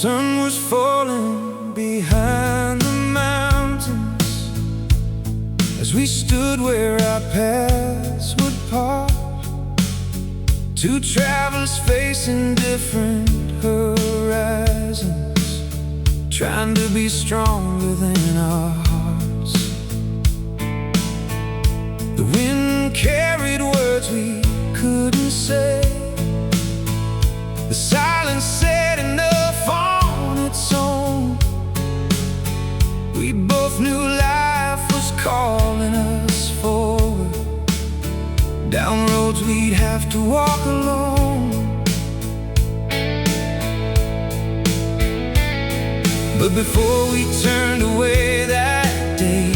sun was falling behind the mountains as we stood where our paths would part. Two travelers facing different horizons, trying to be stronger than our hearts. The wind carried words we couldn't say. The silence said enough on its own. We both knew life was calling us forward, down roads we'd have to walk alone. But before we turned away that day,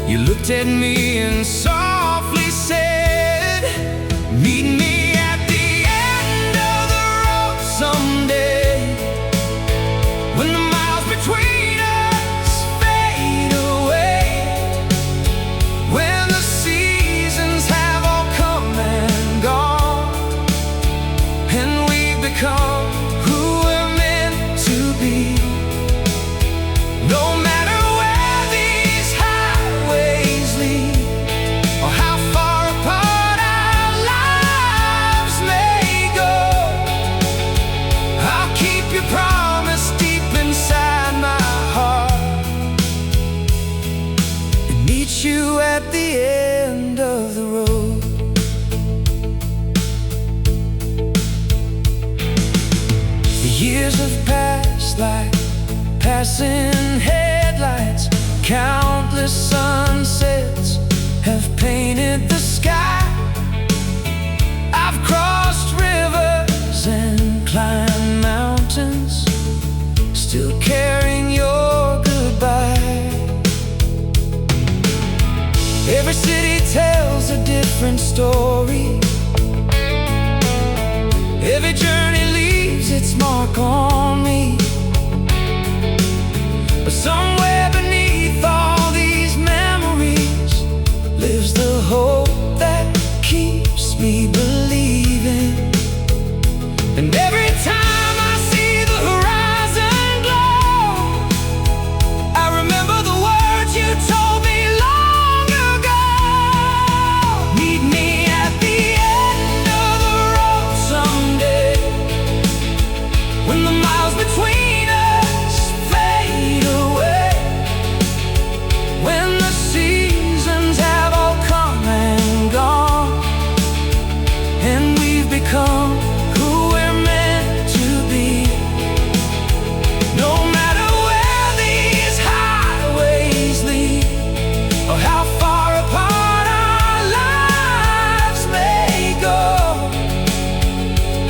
you looked at me and softly said, "Meet me at the end of the road someday, when the miles between us fade away, when the seasons have all come and gone, and we've become who we're meant to be. No matter where these highways lead, or how far apart our lives may go, I'll keep your promise deep inside my heart, and meet you at the end of the road." The years have passed like passing headlights. Countless sunsets have painted the sky. I've crossed rivers and climbed mountains, still carrying your goodbye. Every city tells a different story. Every journey leaves its mark on me. But somewhere beneath all these memories lives the hope that keeps me believing. And every time I see the horizon glow, I remember the words you told me long ago. Meet me at the end of the road someday, when the miles between us fade away, when the seasons have all come and gone, and we've become who we're meant to be. No matter where these highways lead, or how far apart our lives may go,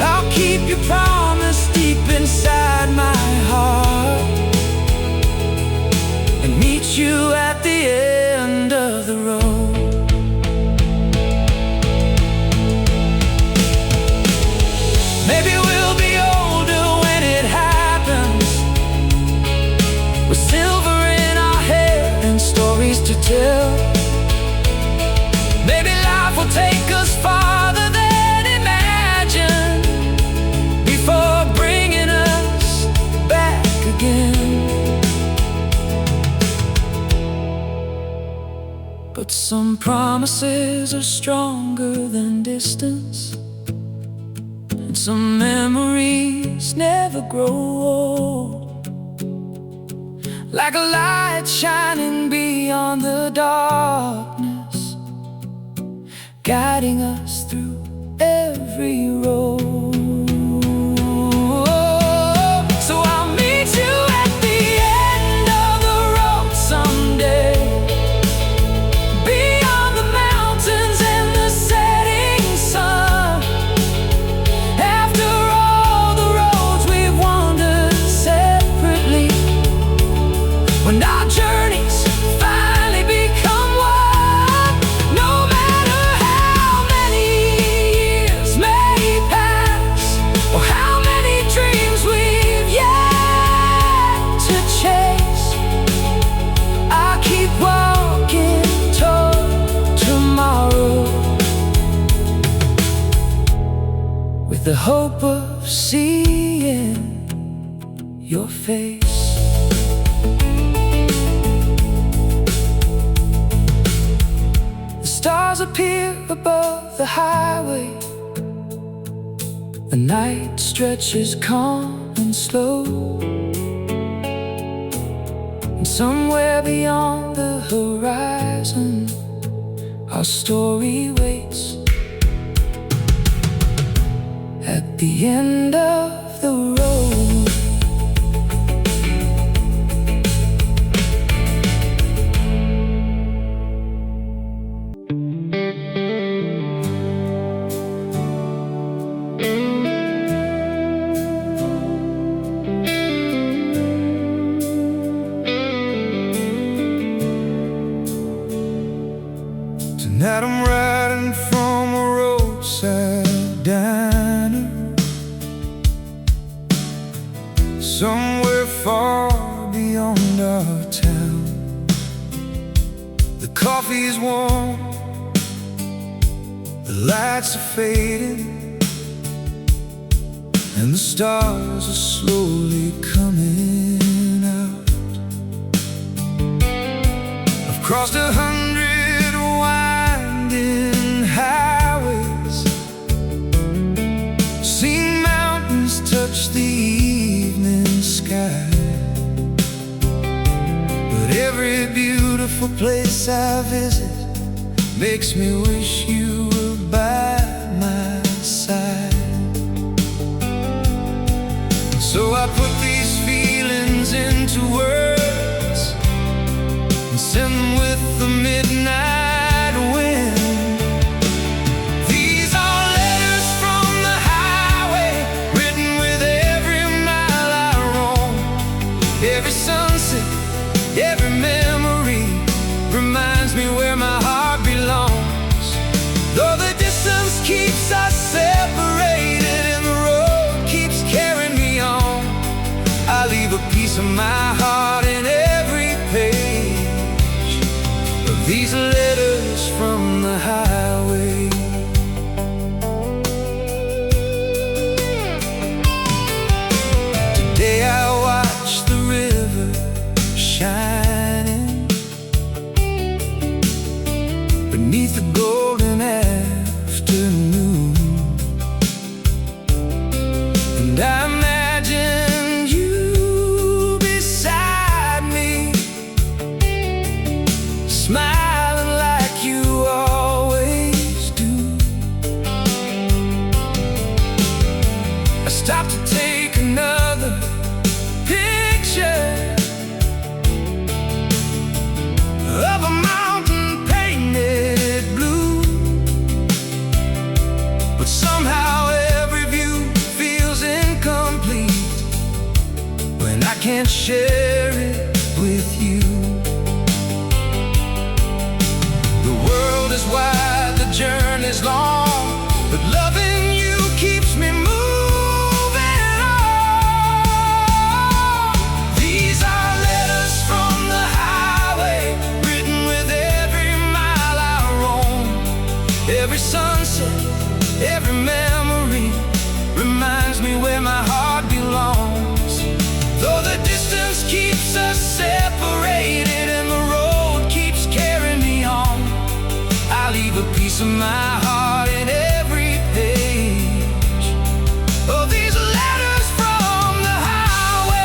I'll keep your promise deep inside my heart, and meet you at the end of the road. Maybe we'll be older when it happens, with silver in our hair and stories to tell. Maybe life will take us farther than imagined, before bringing us back again. But some promises are stronger than distance, and some memories never grow old. Like a light shining beyond the darkness, guiding us through every road. So I'll meet you at the end of the road someday, beyond the mountains and the setting sun. After all the roads we've wandered separately, when our journeys finally become one. No matter how many years may pass, or how many dreams we've yet to chase, I'll keep walking toward tomorrow, with the hope of seeing in your face. The stars appear above the highway. The night stretches calm and slow, and somewhere beyond the horizon our story waits. At the end of the road, tonight I'm riding from a roadside diner, somewhere far beyond our town. The coffee's warm, the lights are fading, and the stars are slowly coming out. I've crossed 100 winding highways, seen mountains touch the evening sky, but every beautiful place I visit makes me wish you were by my side. So I put these feelings into words and send them with the midnight wind. These are letters from the highway, written with every mile I roam. Every sunset, every memory reminds me where my heart belongs. Though the distance keeps us separated and the road keeps carrying me on, I leave a piece of my heart in every page of these letters from the highway. Today I watch the river shining beneath the golden afternoon, and I imagine you beside me, smiling like you always do. I stop to take another picture of a mountain painted blue, but somehow every view feels incomplete when I can't share it with you. The world is wide, the journey's long, but loving you keeps me moving on. These are letters from the highway, written with every mile I roam. Every sunset, every memory reminds me where my heart belongs. Though the distance keeps us separated and the road keeps carrying me on, I leave a piece of my heart in every page of these letters from the highway.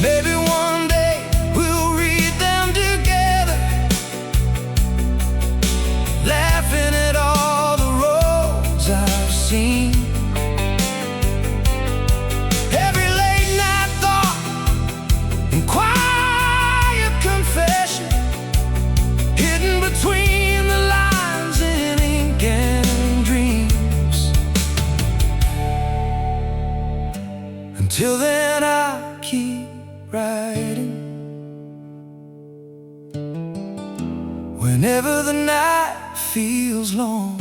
Maybe one day we'll read them together, laughing at all the roads I've seen. Every late night thought and quiet confession, hidden between the lines in ink and dreams. Until then I'll keep writing, whenever the night feels long,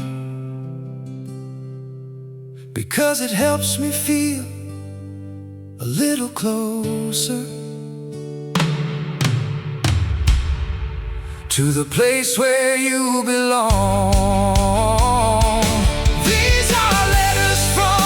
because it helps me feel a little closer to the place where you belong. These are letters from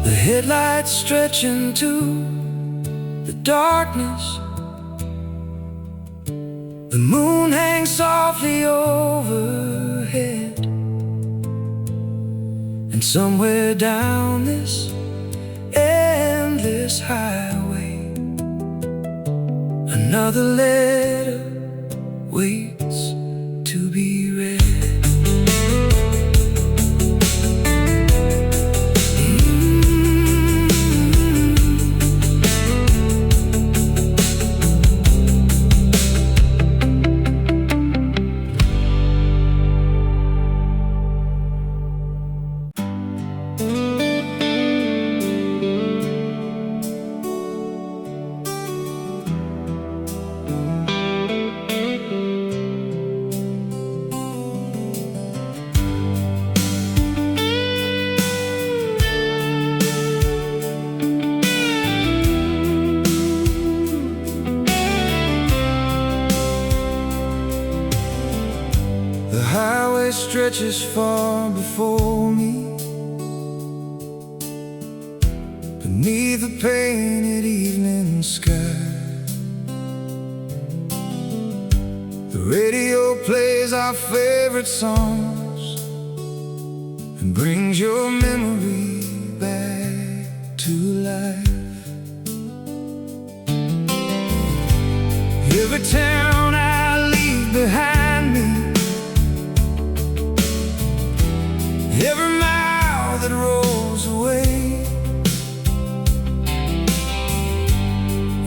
The headlights stretch into the darkness. The moon hangs softly overhead, and somewhere down this endless highway, another letter waits to be read. The highway stretches far before me, beneath the painted evening sky. The radio plays our favorite songs and brings your memory back to life. Every town I leave behind me, every mile that rolls away,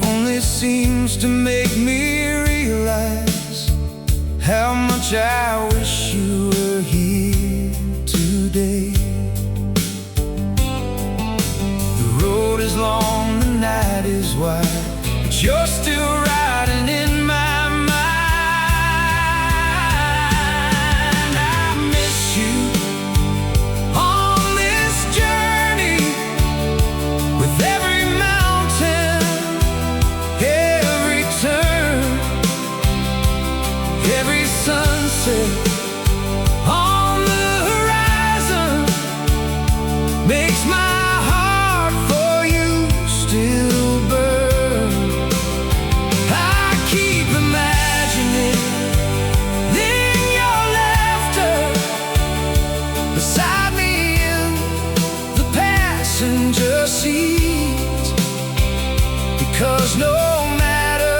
only seems to make me realize how much I wish you were here today. The road is long, the night is wide, but you're still riding in my mind. I miss you on this journey, with every mountain, every turn, every sunset on the horizon makes my heart for you still burn. I keep imagining your laughter beside me in the passenger seat, because no matter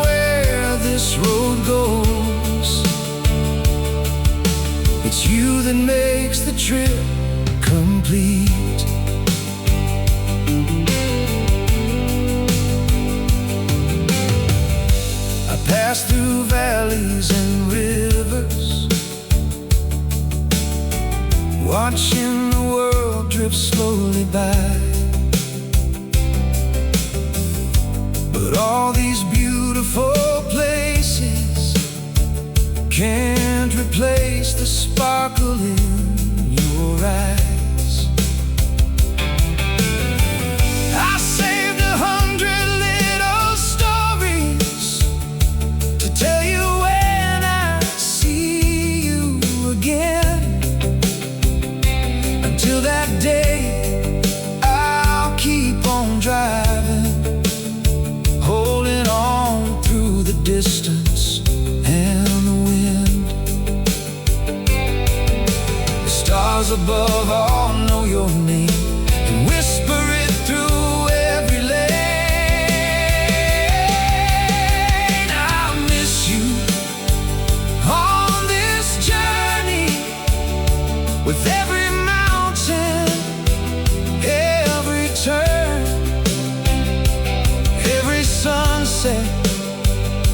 where this road goes, it's you that makes the trip complete. I pass through valleys and rivers, watching the world drift slowly by. But all these beautiful places can't replace the sparkle in your eyes. I saved 100 little stories to tell you when I see you again. Until that day, I'll keep on driving, holding on through the distance and the wind. The stars above all know your name and whisper it through every lane. I miss you on this journey, with every mountain, every turn, every sunset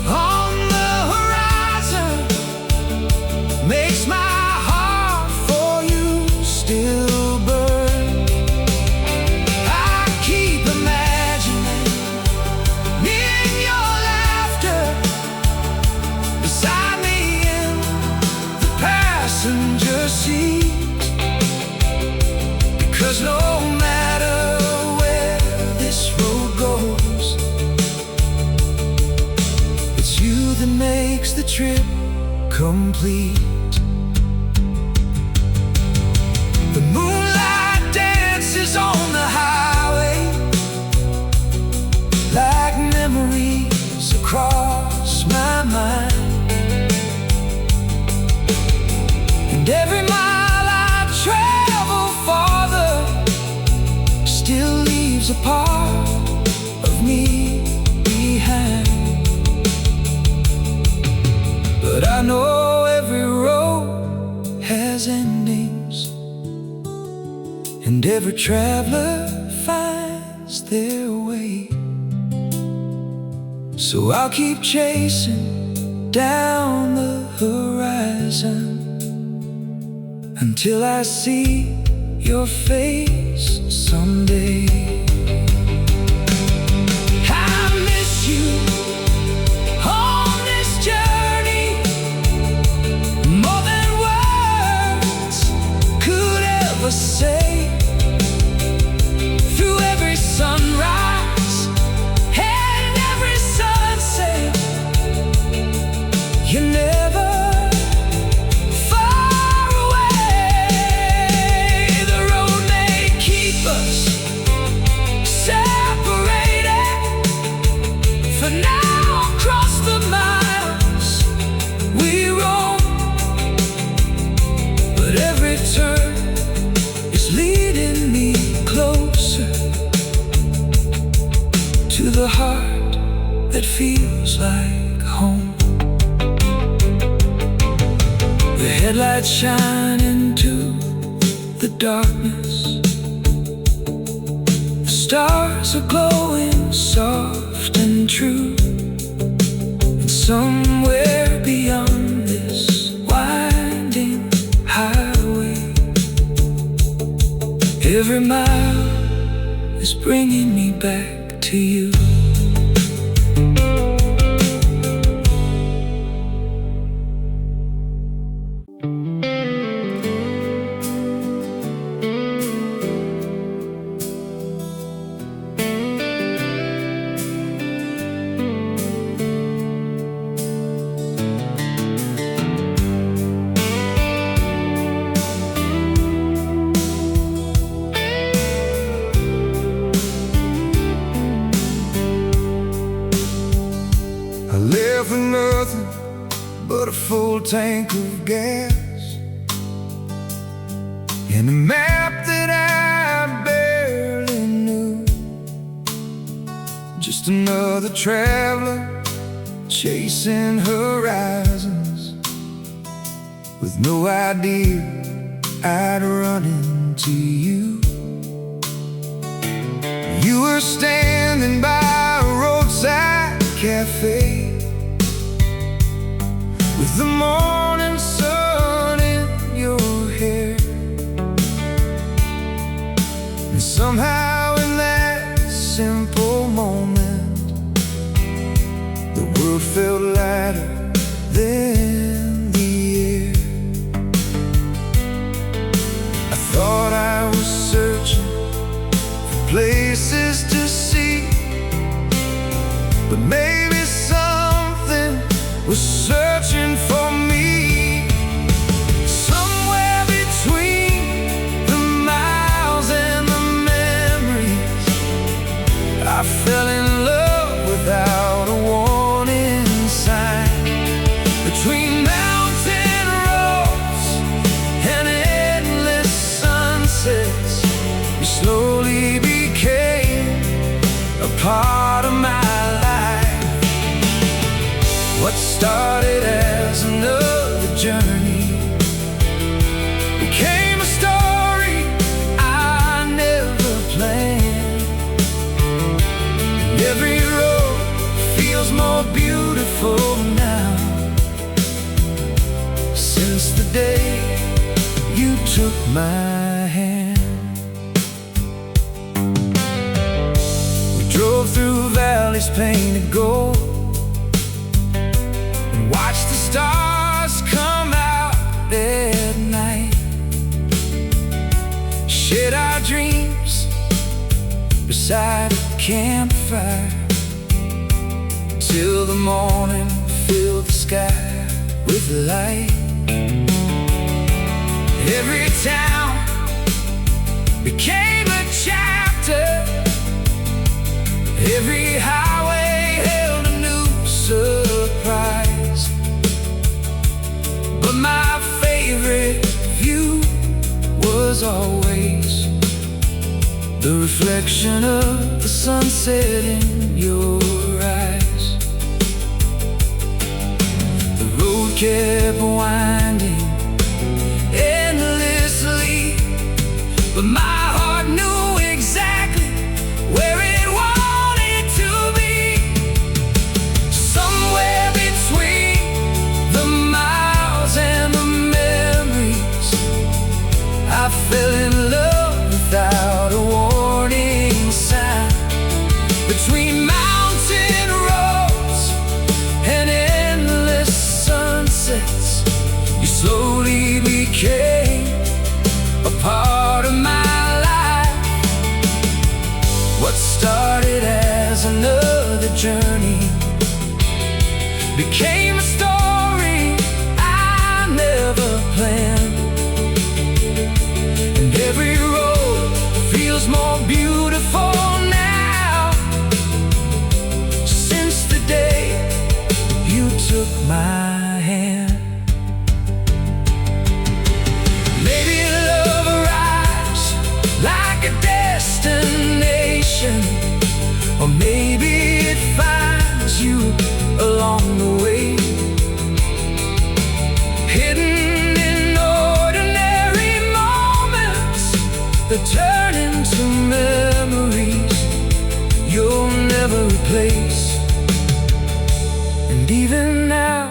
on the horizon makes my heart for you still burn. I keep imagining your laughter beside me in the passenger seat, because no matter where this road goes, it's you that makes the trip complete. The moonlight dances on the highway, endings, and every traveler finds their way. So I'll keep chasing down the horizon until I see your face someday. I miss you on this journey more than words could ever say. Through every sunrise and every sunset, you're never far away. The road may keep us separated for now. Across the miles we roam, but every turn is leading me closer to the heart that feels like home. The headlights shine into the darkness. The stars are glowing soft and true. And somewhere beyond this winding highway, every mile is bringing me back to you. I left with nothing but a full tank of gas and a map that I barely knew. Just another traveler chasing horizons, with no idea I'd run into you. You were standing by a roadside cafe with the morning sun in your hair. And somehow in that simple moment, the world felt lighter than the air. I thought I was searching for places to see, but maybe something was searching for me. Somewhere between the miles and the memories, I fell in love without a warning sign. Between mountain roads and endless sunsets, you slowly became a part of my life. What started as another journey became a story I never planned. And every road feels more beautiful now since the day you took my hand. We drove through valleys painted gold, watch the stars come out at night, shared our dreams beside a campfire, till the morning filled the sky with light. Every town became a chapter, every highway held a new surprise. But my favorite view was always the reflection of the sunset in your eyes. The road kept winding, endless but my heart knew exactly where it wanted to be. Somewhere between the miles and the memories, I fell in love without a warning sign. Between mountain roads and endless sunsets, you slowly became a part of my life. What started as another journey became a story I never planned. And every road feels more beautiful now since the day you took my hand. Maybe love arrives like a destination, or maybe it finds you along the way, hidden in ordinary moments that turn into memories you'll never replace. And even now,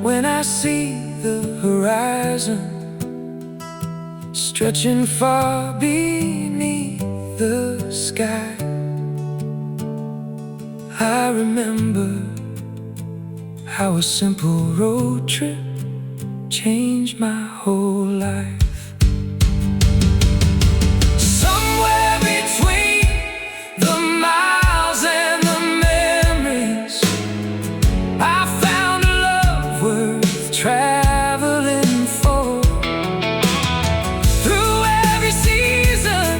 when I see the horizon stretching far beneath the sky, I remember how a simple road trip changed my whole life. Somewhere between the miles and the memories, I found a love worth traveling for. Through every season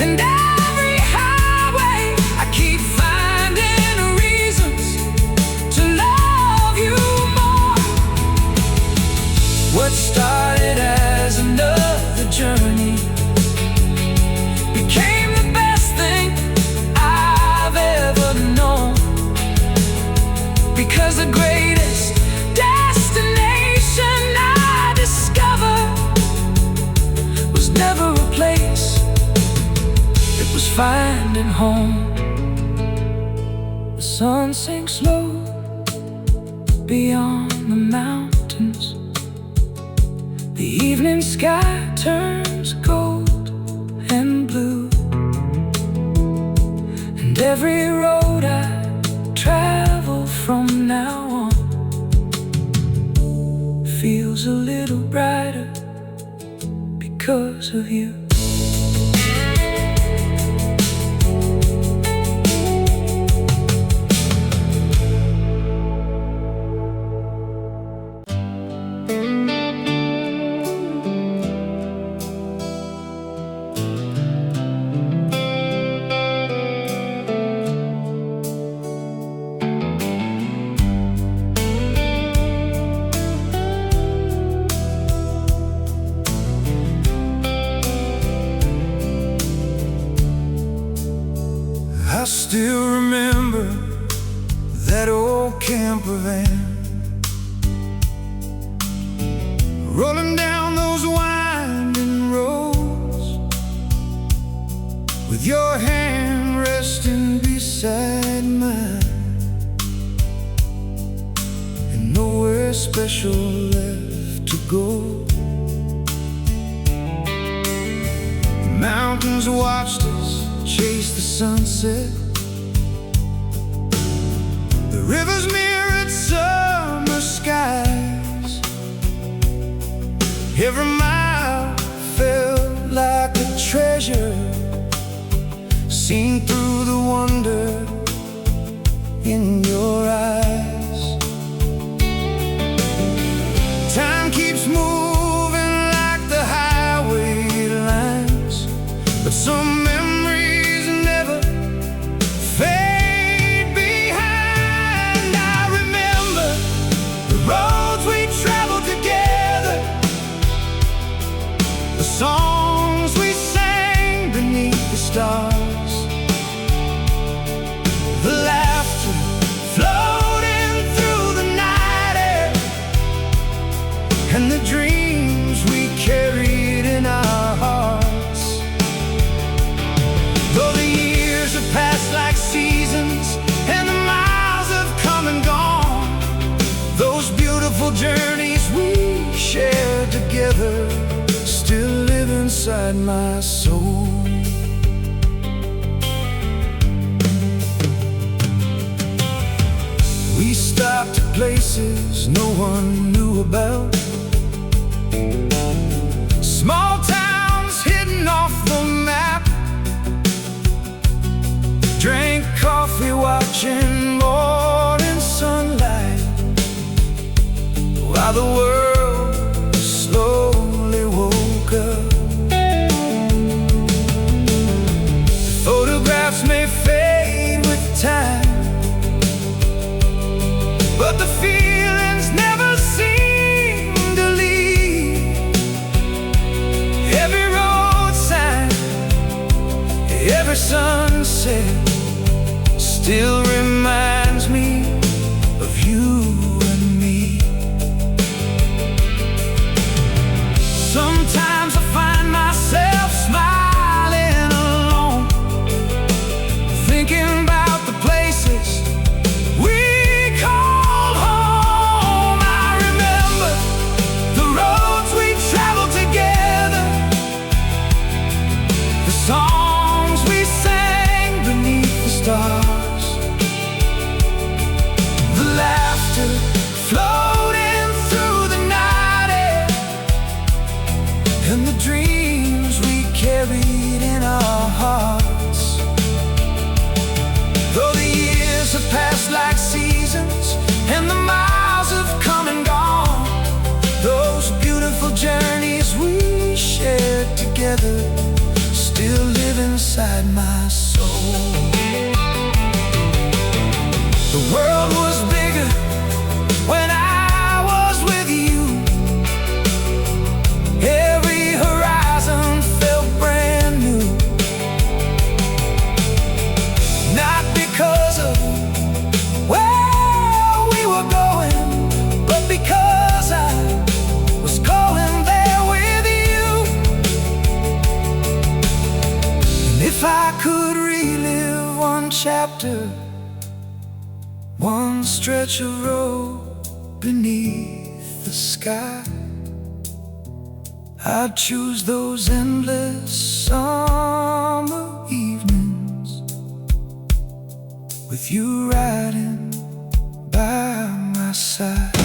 and every highway, I keep finding reasons to love you more. What started as another journey became the best thing I've ever known. Because the greatest destination I discovered was never a place, it was finding home. The sun sinks low beyond the mountains, the evening sky turns gold and blue, and every road I travel from now on feels a little brighter because of you. I still remember that old camper van, rolling down those winding roads, with your hand resting beside mine, and nowhere special left to go. The mountains watched us chase the sunset, the rivers mirrored summer skies. Every mile felt like a treasure, seen through the wonder in your eyes. Time keeps moving like the highway lines, but some memories never fade behind. I remember the roads we traveled together, the songs we sang beneath the stars, the laughter flowed inside my soul. We stopped at places no one knew about, small towns hidden off the map. Drank coffee watching morning sunlight, while the world slowly woke up. The photographs may fade with time, but the feelings never seem to leave. Every road sign, every sunset still reminds me of you and me. Sometimes I find myself smiling alone, thinking about the places we called home. I remember the roads we traveled together, the songs we sang beneath the stars, the laughter floating through the night air, and the dreams we carried in our hearts. Though the years have passed like seasons, and the miles have come and gone, those beautiful journeys we shared together still live inside my soul. The world was bigger when I was with you. Every horizon felt brand new, not because of where we were going, but because I was going there with you. And if I could relive one chapter, one stretch of road beneath the sky, I'd choose those endless summer evenings with you riding by my side.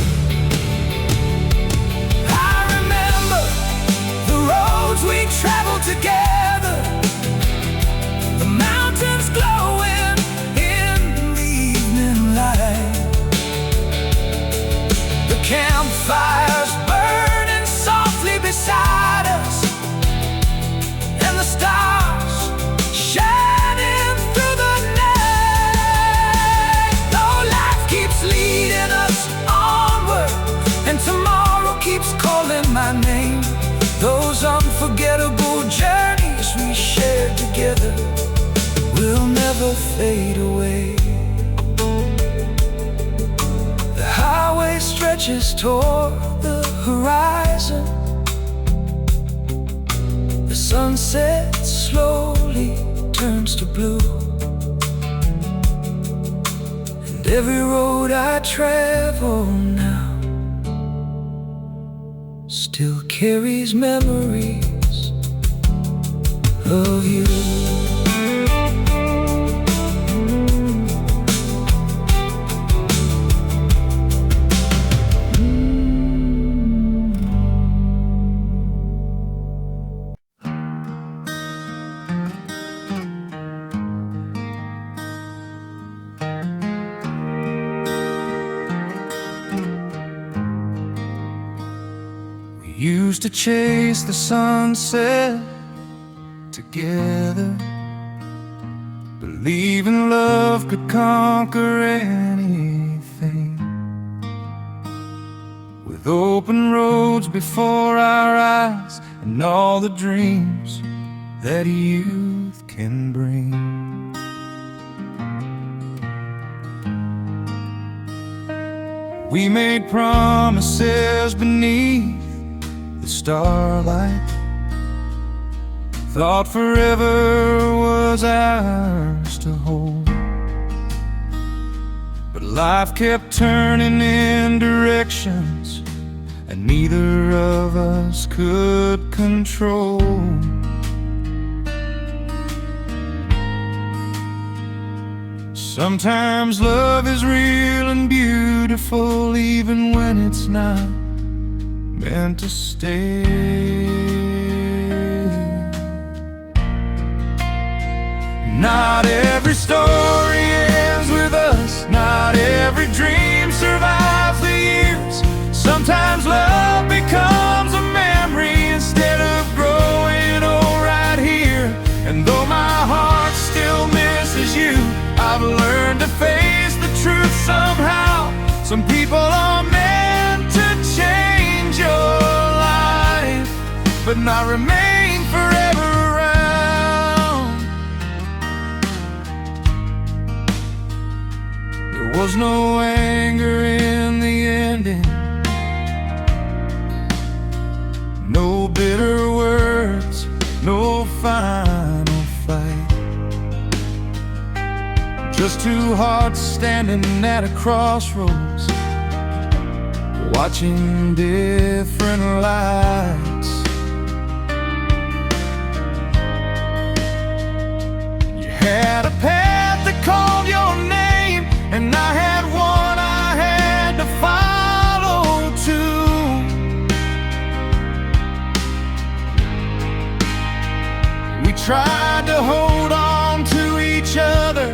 I remember the roads we traveled together, the mountains glowing in the evening light, the campfires burning softly beside us, and the stars shining through the night. Oh, life keeps leading us onward, and tomorrow keeps calling my name. Those unforgettable journeys we shared together will never fade away. The highway stretches toward the horizon, the sunset slowly turns to blue, and every road I travel now still carries memories of you. Used to chase the sunset together, believing love could conquer anything. With open roads before our eyes and all the dreams that youth can bring. We made promises beneath the starlight, thought forever was ours to hold. But life kept turning in directions and neither of us could control. Sometimes love is real and beautiful, even when it's not meant to stay. Not every story ends with us, not every dream survives the years. Sometimes love becomes a memory instead of growing old right here. And though my heart still misses you, I've learned to face the truth somehow. Some people are meant to change your life, but not remain forever around. There was no anger in the ending, no bitter words, no final fight. Just two hearts standing at a crossroads, watching different lights. You had a path that called your name, and I had one I had to follow too. We tried to hold on to each other,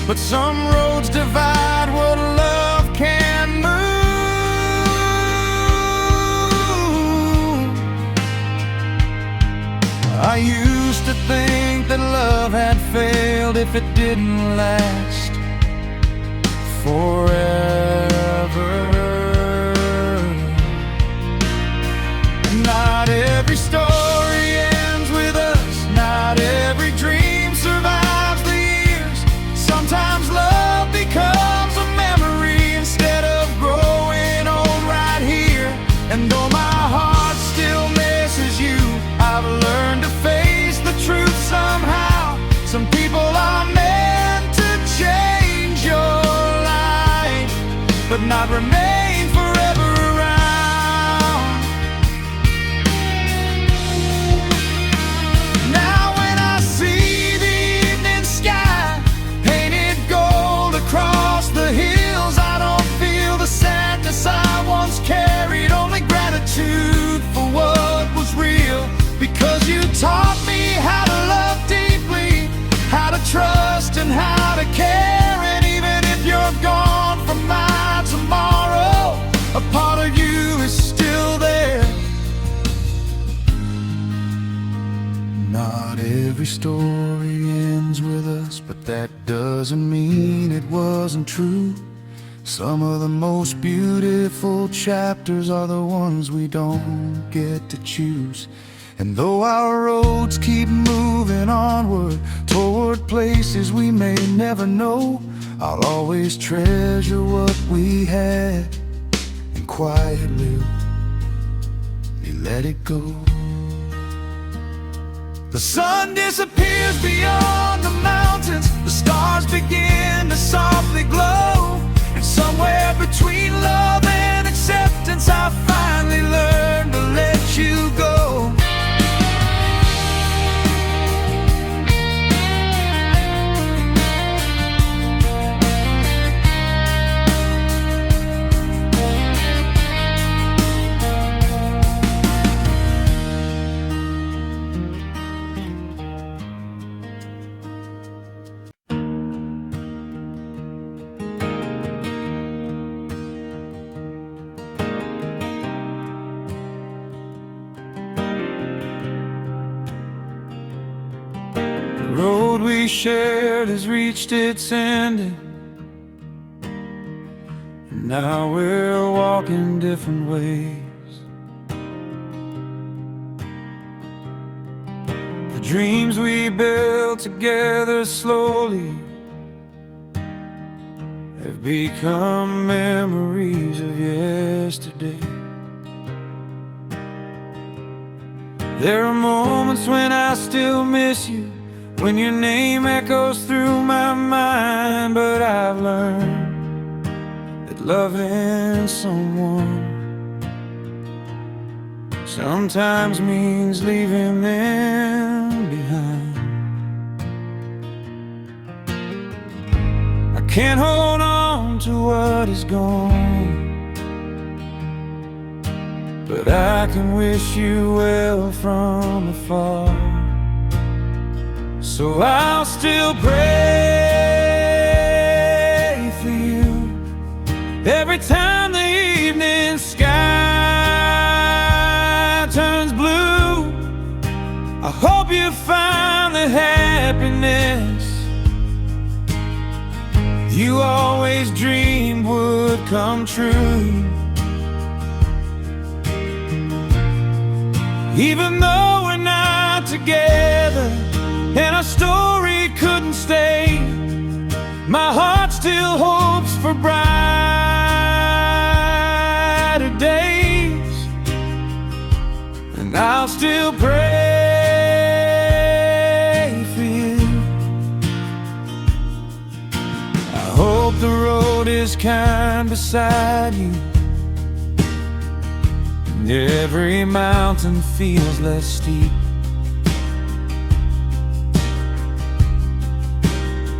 but some roads divide what love can move. I used to think that love had failed if it didn't last forever. Not every story ends with us, not every dream survives the years. Sometimes love becomes a memory instead of growing old right here. And though my heart still misses you, I've learned to face the truth somehow. Some people are meant to change your life, but not remain forever around. Now when I see the evening sky painted gold across the hills, I don't feel the sadness I once carried, only gratitude for what was real. Because you taught me how to love deeply, how to trust and how to care. And even if you're gone from my tomorrow, a part of you is still there. Not every story ends with us, but that doesn't mean it wasn't true. Some of the most beautiful chapters are the ones we don't get to choose. And though our roads keep moving onward toward places we may never know, I'll always treasure what we had and quietly let it go. The sun disappears beyond the mountains, the stars begin to softly glow, and somewhere between love and acceptance I finally learned to let you go. The road we shared has reached its ending, and now we're walking different ways. The dreams we built together slowly have become memories of yesterday. There are moments when I still miss you, when your name echoes through my mind. But I've learned that loving someone sometimes means leaving them behind. I can't hold on to what is gone, but I can wish you well from afar. So I'll still pray for you every time the evening sky turns blue. I hope you find the happiness you always dreamed would come true. Even though we're not together and our story couldn't stay, my heart still hopes for brighter days, and I'll still pray for you. I hope the road is kind beside you, and every mountain feels less steep.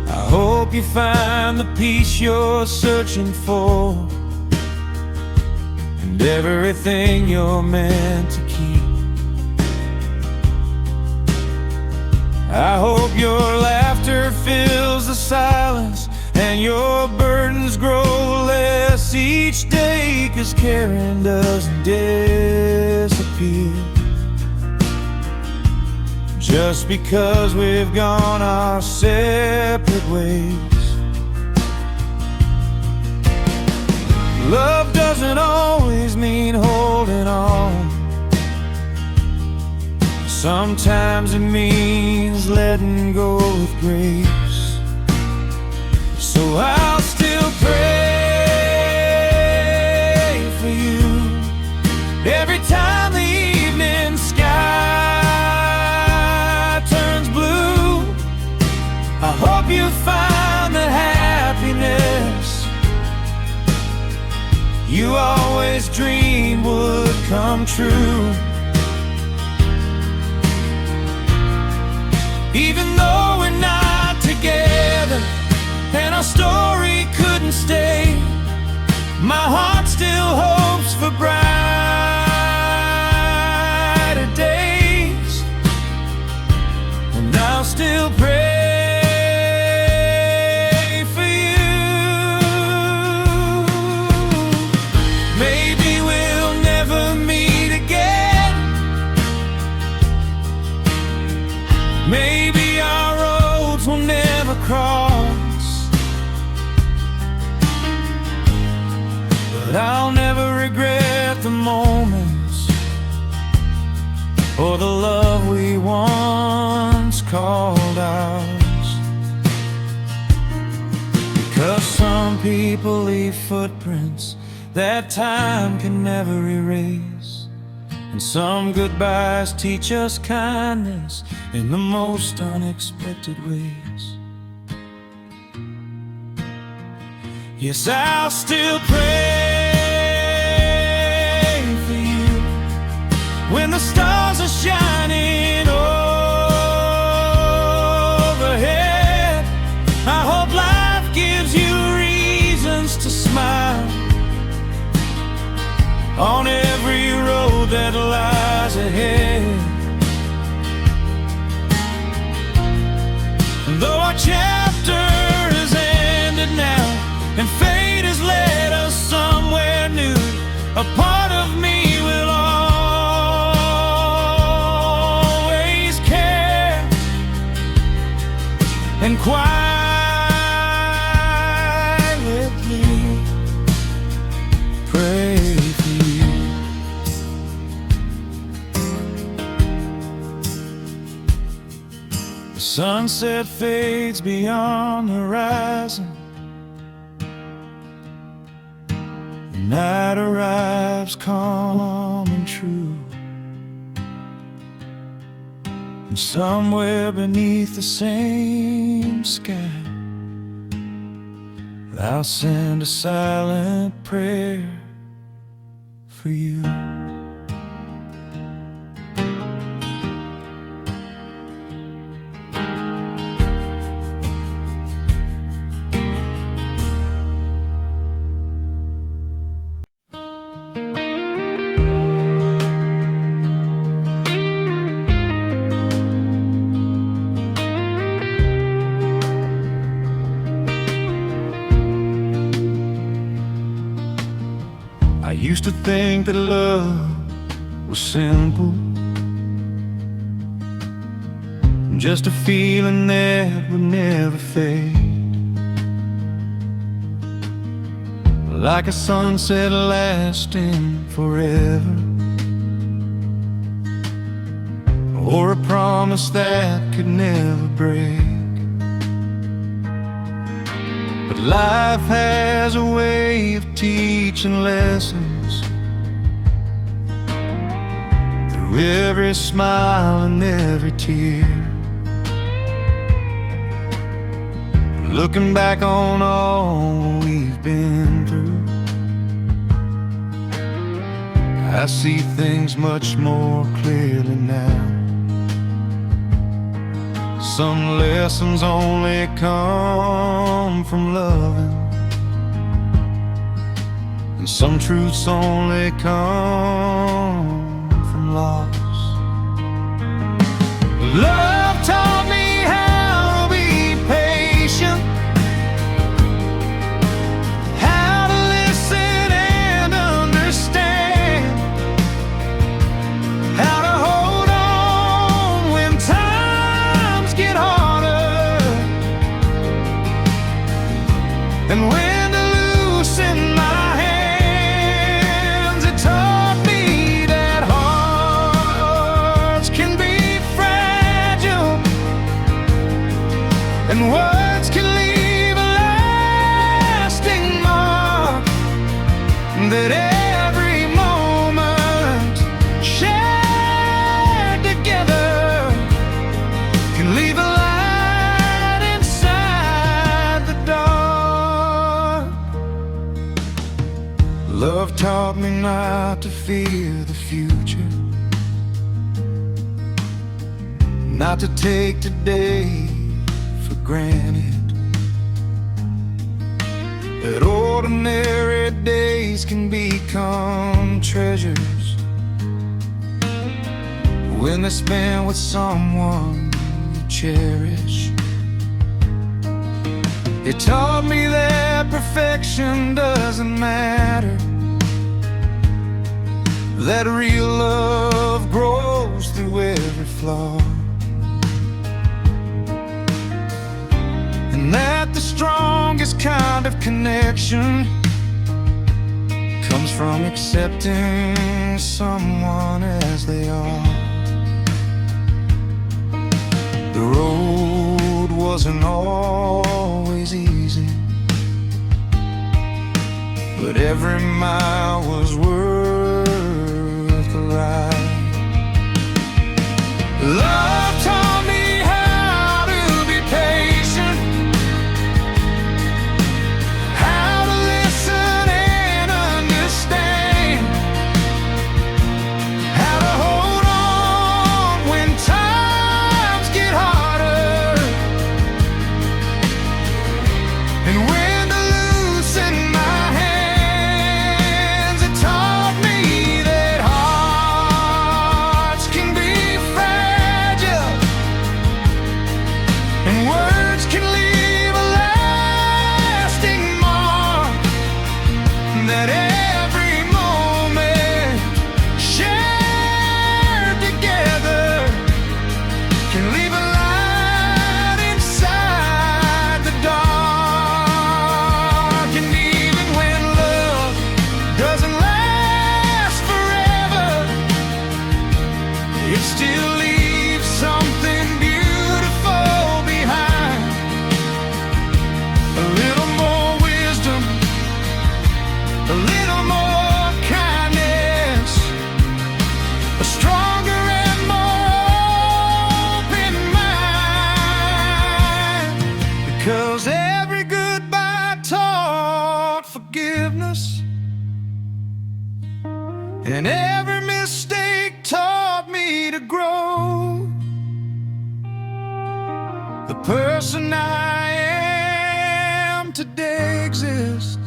I hope you find the peace you're searching for, and everything you're meant to keep. I hope your laughter fills the silence and your burdens grow less each day, 'cause caring doesn't disappear just because we've gone our separate ways. Love doesn't always mean holding on. Sometimes it means letting go with grace. So I'll still pray for you every time the evening sky turns blue. I hope you find the happiness you always dreamed would come true. Even though we're not together and our story couldn't stay, my heart still hopes for brighter days, and I'll still pray for you. Maybe we'll never meet again. Maybe our roads will never cross, but I'll never regret the moments or the love we once called ours. Because some people leave footprints that time can never erase, and some goodbyes teach us kindness in the most unexpected ways. Yes, I'll still pray for you when the stars are shining overhead. I hope life gives you reasons to smile on every road that lies ahead. And though our chapter is ended now and fate has led us somewhere new, a part of me will always care and quietly pray for you. The sunset fades beyond the horizon, night arrives calm and true, and somewhere beneath the same sky, I'll send a silent prayer for you. to think that love was simple, just a feeling that would never fade, like a sunset lasting forever, or a promise that could never break. But life has a way of teaching lessons through every smile and every tear. Looking back on all we've been through, I see things much more clearly now. Some lessons only come from loving, and some truths only come from loss. Love taught me how to be patient, how to listen and understand, how to hold on when times get harder, and when to loosen my hands. It taught me that hearts can be fragile, and words can leave a lasting mark, that every moment shared together can leave a light inside the dark. Love taught me not to fear the future, not to take today for granted, that ordinary days can become treasures when they're spent with someone you cherish. It taught me that perfection doesn't matter, that real love grows through every flaw, and that the strongest kind of connection comes from accepting someone as they are. The road wasn't always easy, but every mile was worth the ride. Love taught me how to be patient, how to listen and understand, how to hold on when times get harder, and when to loosen my hands. It taught me that hearts can be fragile, and words can leave a lasting mark, that every moment shared together can leave a light inside the dark. And even when love doesn't last forever, it still leaves something beautiful behind. A little more wisdom, a little more kindness, a stronger and more open mind. Because every goodbye taught forgiveness, and every mistake taught me to grow. The person I am today exists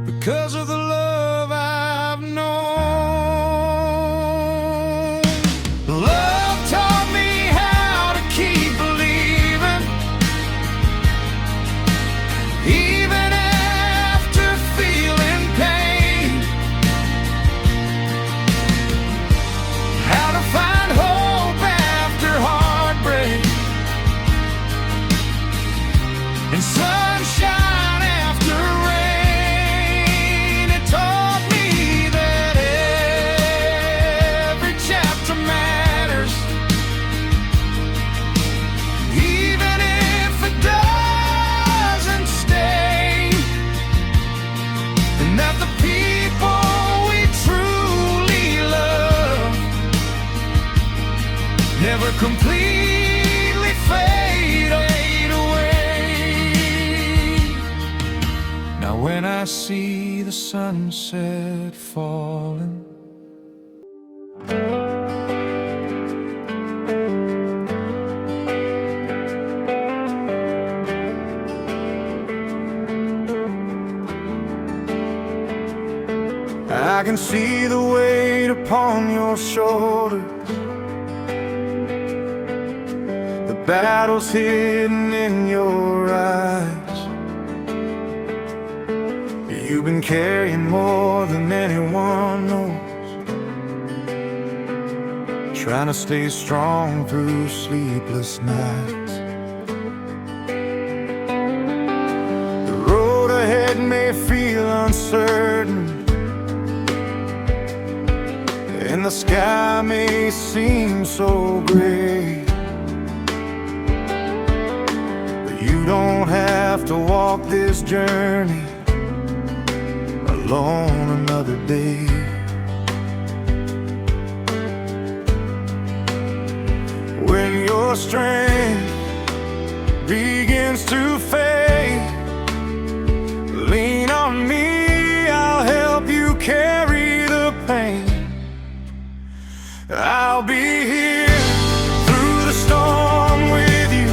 because of the love I've known. Love taught me how to keep believing, even after feeling never completely fade away. Now when I see the sunset falling, I can see the weight upon your shoulders, the battles hidden in your eyes. You've been carrying more than anyone knows, trying to stay strong through sleepless nights. The road ahead may feel uncertain, and the sky may seem so gray, but you don't have to walk this journey alone another day. When your strength begins to fade, lean on me, I'll help you carry the pain. I'll be here through the storm with you,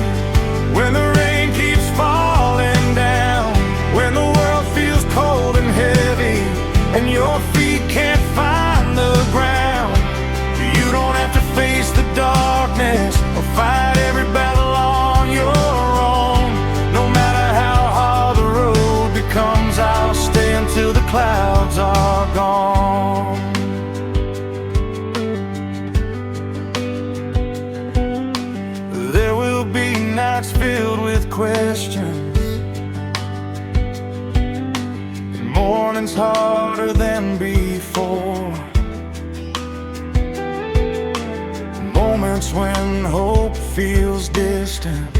when the rain keeps falling down, when the world feels cold and heavy, and your feet can't find the ground. You don't have to face the darkness or fight every battle on your own. No matter how hard the road becomes, I'll stay until the clouds are gone. Nights filled with questions, and mornings harder than before, moments when hope feels distant,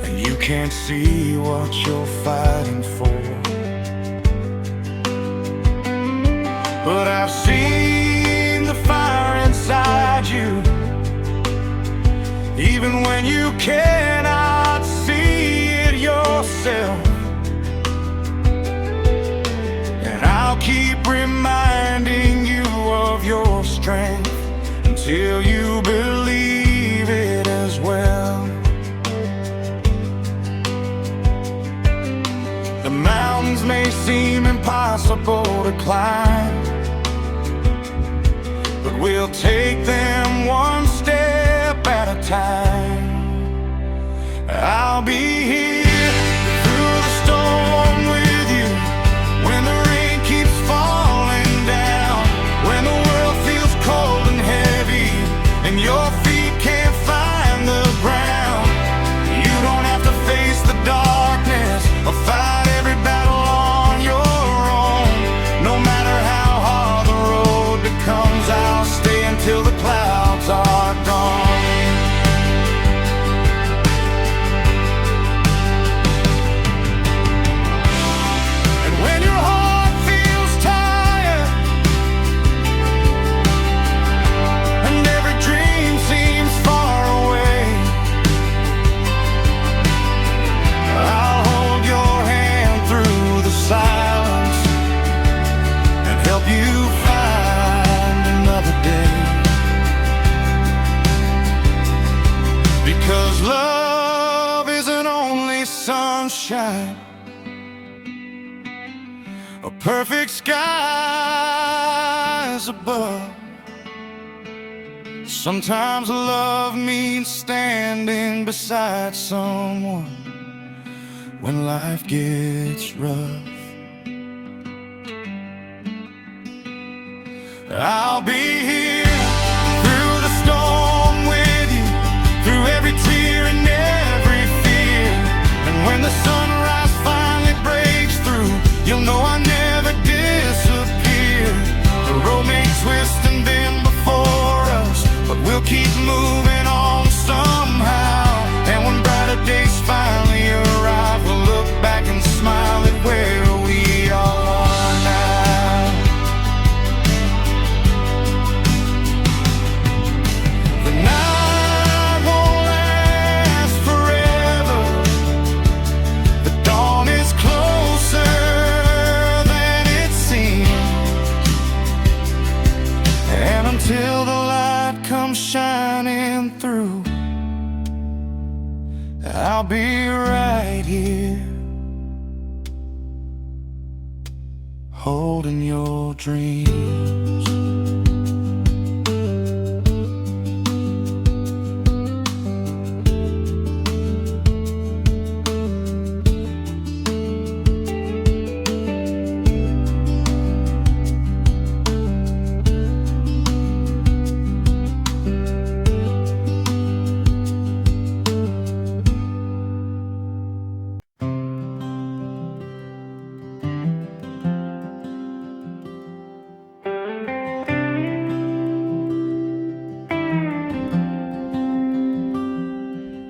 and you can't see what you're fighting for. But I've seen the fire inside you, even when you cannot see it yourself. And I'll keep reminding you of your strength until you believe it as well. The mountains may seem impossible to climb, but we'll take them one step at a time. I'll be here through the storm with you, when the rain keeps falling down, when the world feels cold and heavy, and your feet can't find the ground. You don't have to face the darkness or fight every battle on your own. No matter how hard the road becomes, I'll stay until the clouds are gone. Because love isn't only sunshine, a perfect skies above. Sometimes love means standing beside someone when life gets rough. I'll be here through the storm with you, through every tear and every fear. And when the sunrise finally breaks through, you'll know I never disappear. The road may twist and bend before us, but we'll keep moving on somehow. And when brighter days finally arrive, we'll look back and smile at where we are now. until the light comes shining through. I'll be right here, holding your dreams.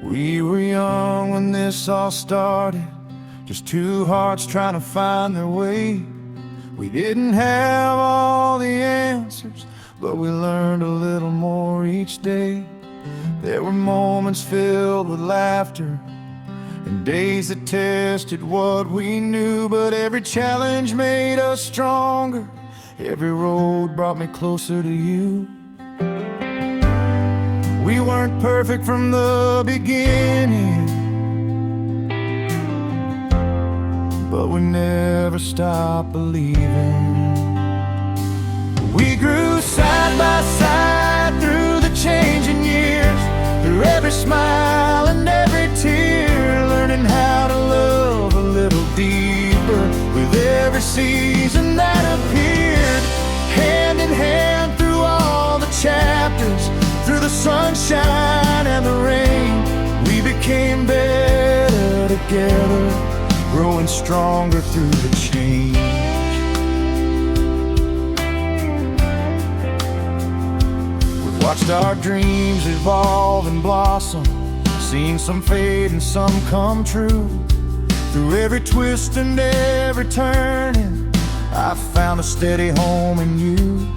We were young when this all started, just two hearts trying to find their way. We didn't have all the answers, but we learned a little more each day. There were moments filled with laughter and days that tested what we knew, but every challenge made us stronger. Every road brought me closer to you. We weren't perfect from the beginning, but we never stopped believing. We grew side by side through the changing years, through every smile and every tear, learning how to love a little deeper with every season that appeared. Hand in hand through all the chapters, through the sunshine and the rain, we became better together, growing stronger through the change. We've watched our dreams evolve and blossom, seen some fade and some come true. Through every twist and every turning, I found a steady home in you.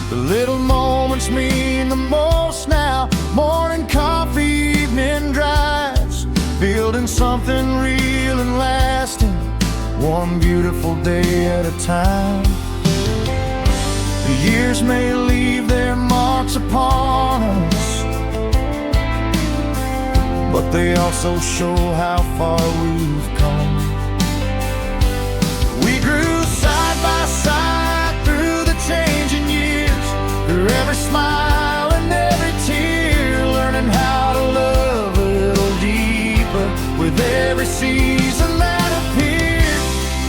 The little moments mean the most now. Morning coffee, evening drives, building something real and lasting, one beautiful day at a time. The years may leave their marks upon us, but they also show how far we've come. We grew side by side through the changing years, through every smile and every tear, learning how to love a little deeper with every season that appeared.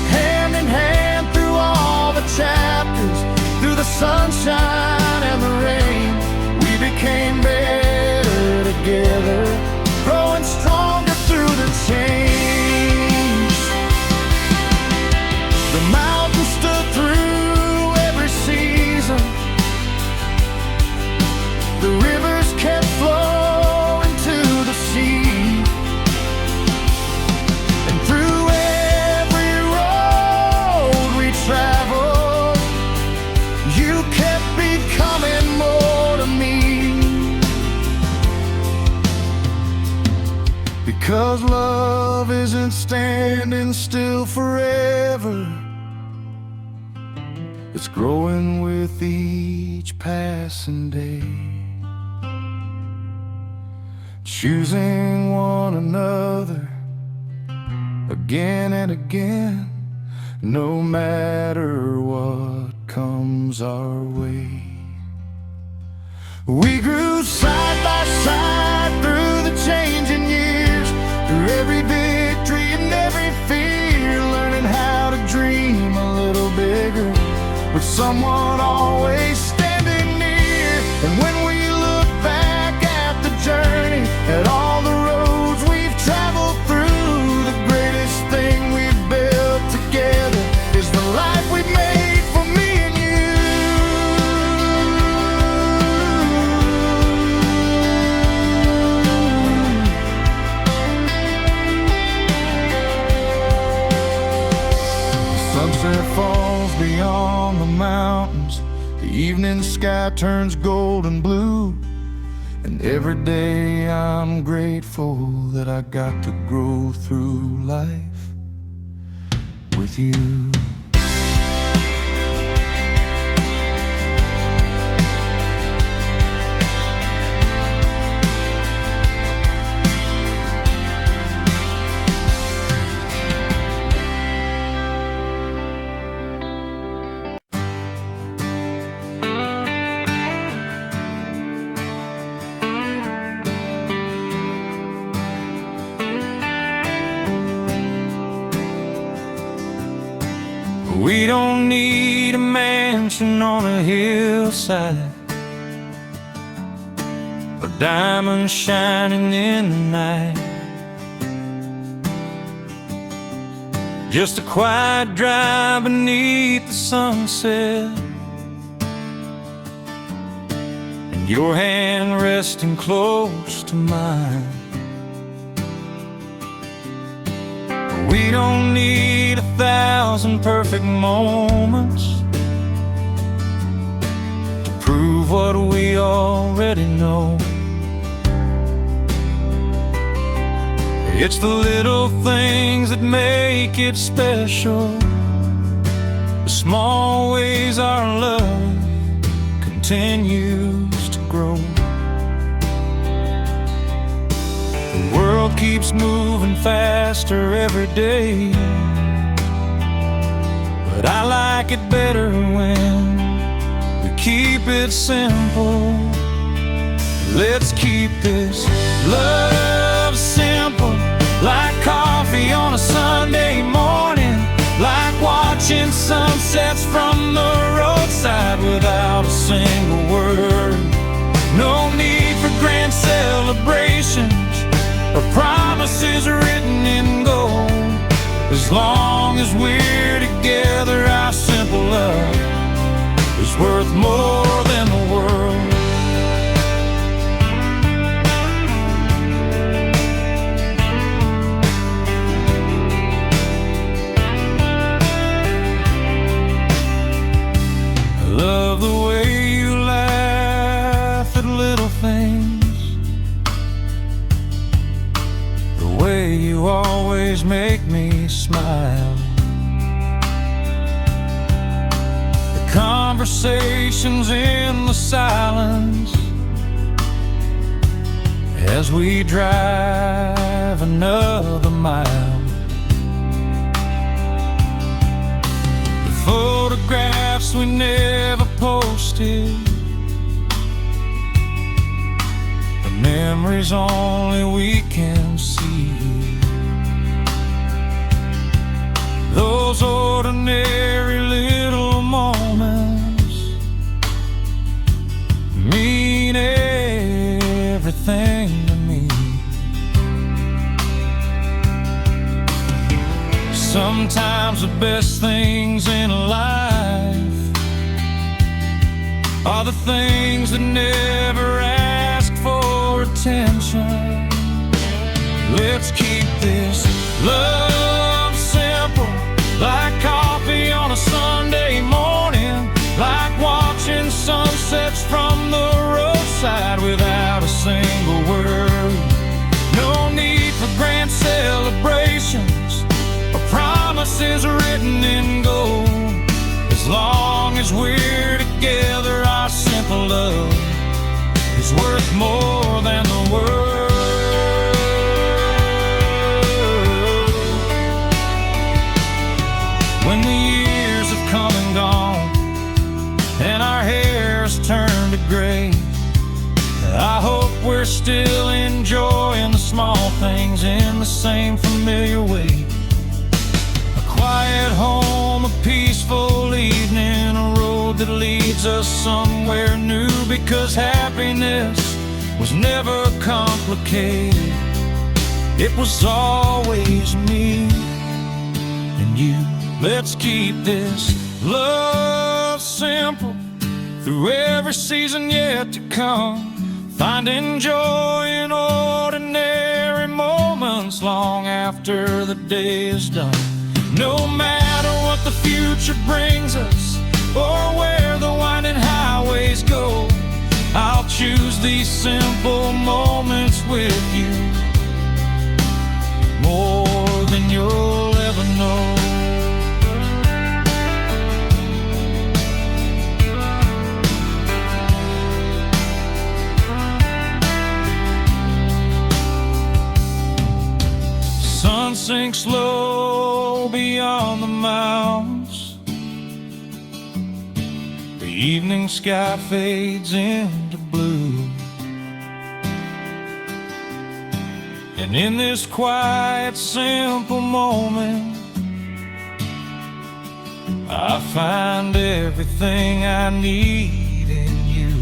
Hand in hand through all the chapters, through the sunshine and the rain, we became better together, growing stronger through the change. The mountains stood through every season, the rivers kept flowing to the sea, and through every road we traveled, you kept becoming more to me. Because love isn't standing still forever, it's growing with each passing day. Choosing one another again and again, no matter what comes our way. We grew side by side through the changing years, through every victory and every fear, learning how to dream a little bigger, with someone always standing near. And when we look back at the journey, at all the roads we've traveled through, the greatest thing we've built together is the life we've made for me and you. The sunset falls beyond the mountains, the evening sky turns gold and blue, and every day I'm grateful that I got to grow through life with you. We don't need a mansion on a hillside or diamonds shining in the night. Just a quiet drive beneath the sunset, and your hand resting close to mine. We don't need 1,000 perfect moments to prove what we already know. It's the little things that make it special, the small ways our love continues to grow. The world keeps moving faster every day, but I like it better when we keep it simple. Let's keep this love simple, like coffee on a Sunday morning, like watching sunsets from the roadside without a single word. No need for grand celebrations or promises written in gold. As long as we're together, our simple love is worth more than the world. Love the way you laugh at little things, the way you always make me smile, the conversations in the silence as we drive another mile, the photographs we never posted, the memories only we can see, those ordinary little moments mean everything to me. Sometimes the best things in life are the things that never ask for attention. Let's keep this love simple, like coffee on a Sunday morning, like watching sunsets from the roadside without a single word. No need for grand celebrations or promises written in gold. As long as we're together, our simple love is worth more than the world. When the years have come and gone and our hair has turned to gray, I hope we're still enjoying the small things in the same familiar way. A quiet home, a peaceful evening, a road that leads us somewhere new, because happiness was never complicated. It was always me and you. Let's keep this love simple through every season yet to come, finding joy in ordinary moments long after the day is done. No matter what the future brings us or where the winding highways go, I'll choose these simple moments with you more than you'll ever know. Sun sinks low beyond the mountains, the evening sky fades into blue, and in this quiet, simple moment, I find everything I need in you.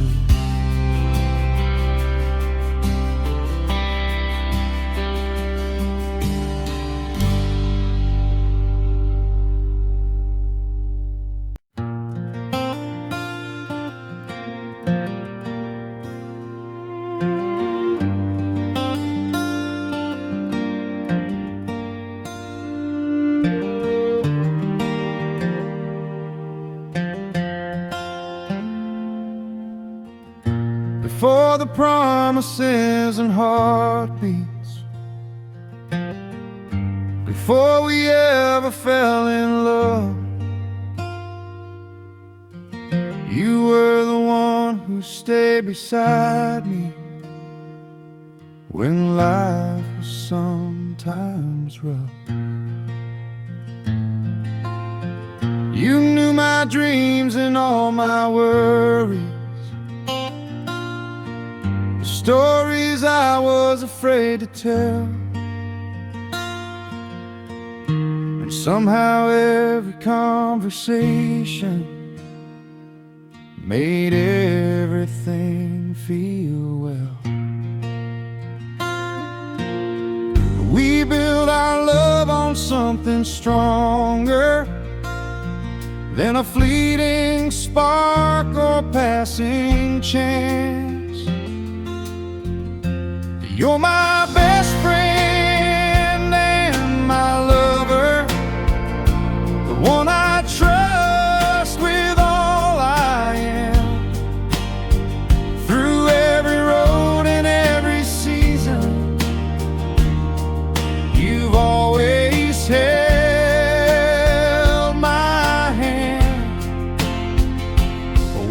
Before the promises and heartbeats, before we ever fell in love, you were the one who stayed beside me when life was sometimes rough. You knew my dreams and all my worries, stories I was afraid to tell. And somehow every conversation made everything feel well. We built our love on something stronger than a fleeting spark or passing chance. You're my best friend and my lover, the one I trust with all I am. Through every road and every season, you've always held my hand.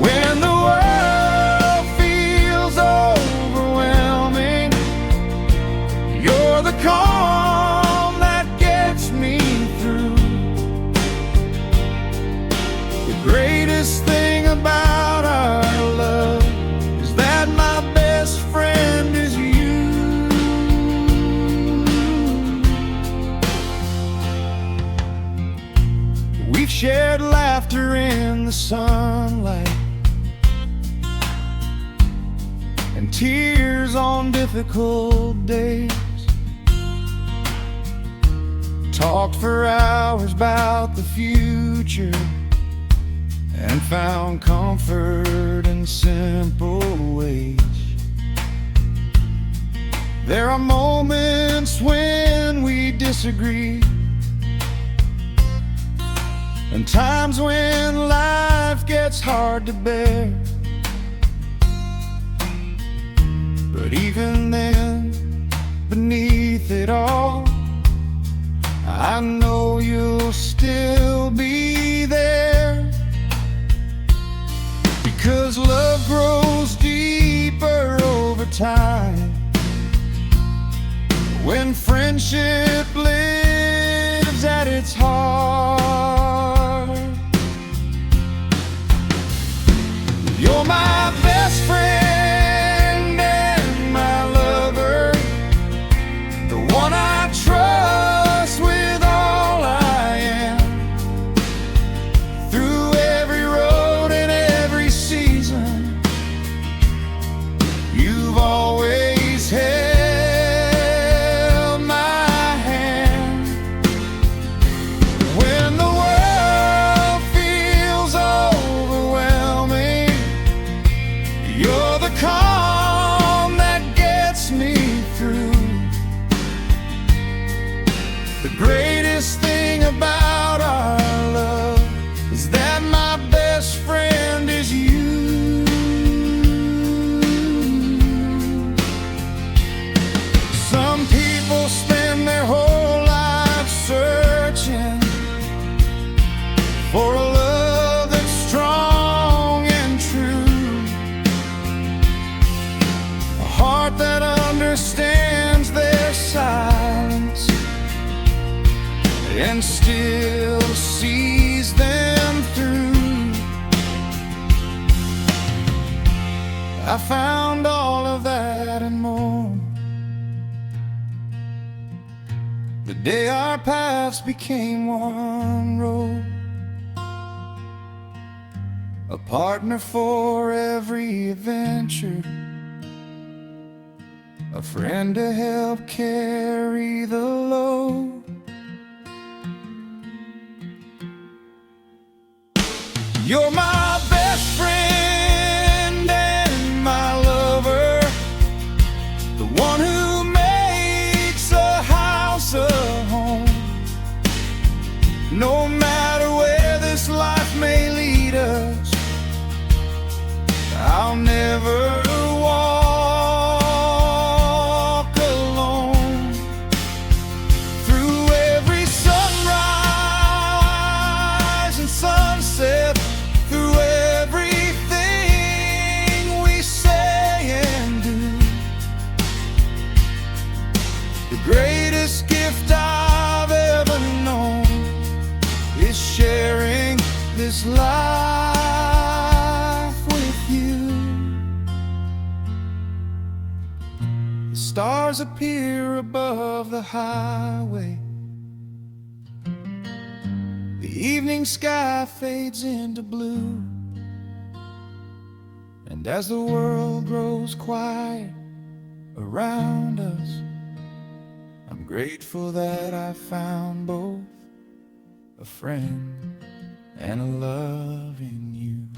When the world feels overwhelming, you're the calm that gets me through. The greatest thing about our love is that my best friend is you. We've shared laughter in the sunlight and tears on difficult days. Talked for hours about the future and found comfort in simple ways. There are moments when we disagree, and times when life gets hard to bear. But even then, beneath it all, I know you'll still be there. Because love grows deeper over time, when friendship lives at its heart. You're my best friend and my lover, the one I trust with all I am. Through every road and every season, you've always held my hand. When the world feels overwhelming, you're the calm that gets me through. The greatest thing about our love is that my best friend is you. Some people spend their whole life searching for a love that's strong and true, a heart that understands their silence and still sees them through. I found all of that and more the day our paths became one road. partner for every adventure, a friend to help carry the load. You're my best friend and my lover, the one who makes a house a home. No matter where this life may lead us, I'll never walk alone. Through every sunrise and sunset, through everything we say and do, the greatest gift I've ever known is sharing this life with you. The stars appear above the highway, the evening sky fades into blue, and as the world grows quiet around us, I'm grateful that I found both a friend and a love in you.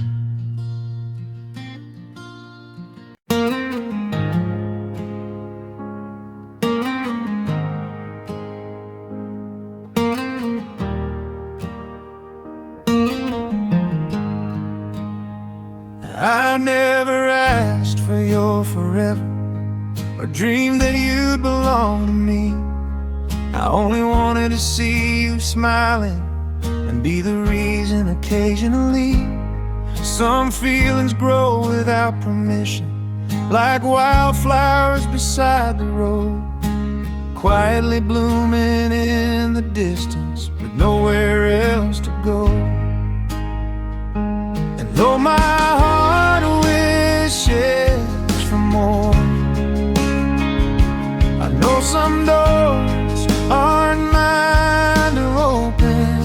I never asked for your forever or dreamed that you'd belong to me. I only wanted to see you smiling and be the reason occasionally. Some feelings grow without permission, like wildflowers beside the road, quietly blooming in the distance with nowhere else to go. And though my heart wishes for more, I know some doors aren't mine to open.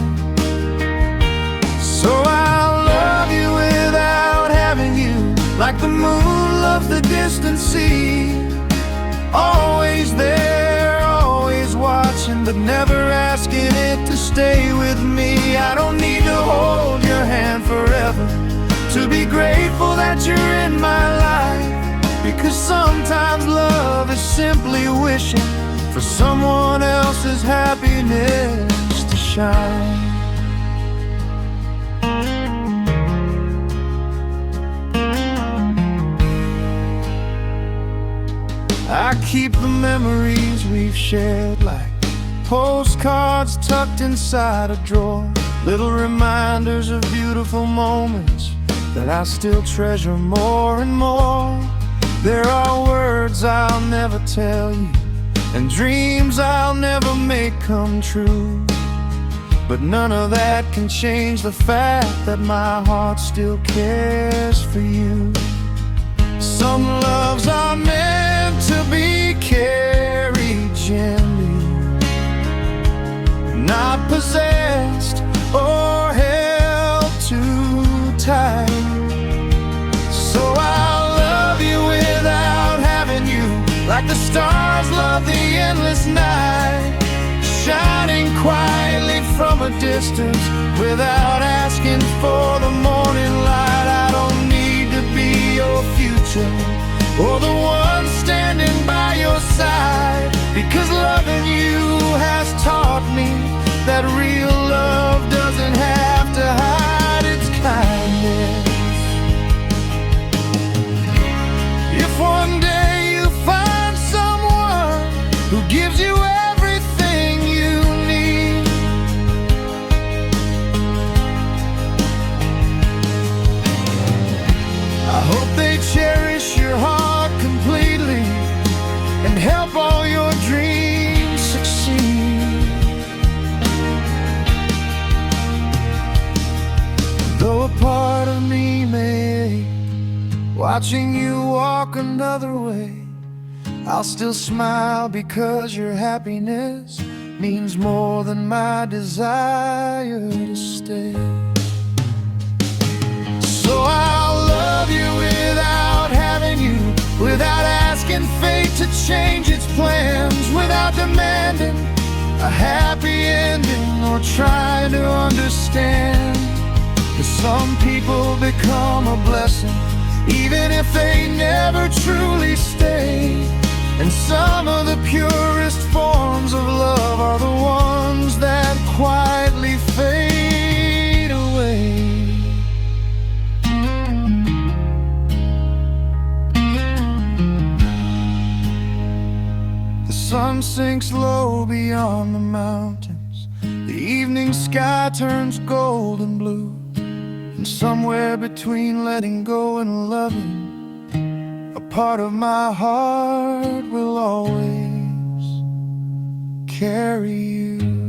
So I'll love you without having you, like the moon loves the distant sea. Always there, always watching, but never asking it to stay with me. I don't need to hold your hand forever to be grateful that you're in my life, because sometimes love is simply wishing for someone else's happiness to shine. I keep the memories we've shared like postcards tucked inside a drawer, little reminders of beautiful moments that I still treasure more and more. There are words I'll never tell you and dreams I'll never make come true, but none of that can change the fact that my heart still cares for you. Some loves are meant to be carried gently, not possessed or held too tight. So I'll love you without having you, like the stars love the endless night, shining quietly from a distance without asking for the morning light. I don't need to be your future or the one standing by your side, because loving you has taught me that real love doesn't have to hide its kindness. If one day you find someone who gives you everything you need, I hope they cherish your heart completely and help all your dreams succeed. Though a part of me may ache, watching you walk another way, I'll still smile because your happiness means more than my desire to stay. So So I'll love you without having you, without asking fate to change its plans, without demanding a happy ending or trying to understand. 'Cause some people become a blessing even if they never truly stay. And some of the purest forms of love are the ones that quietly fade away. The sun sinks low beyond the mountains. The evening sky turns gold and blue. And somewhere between letting go and loving, a part of my heart will always carry you.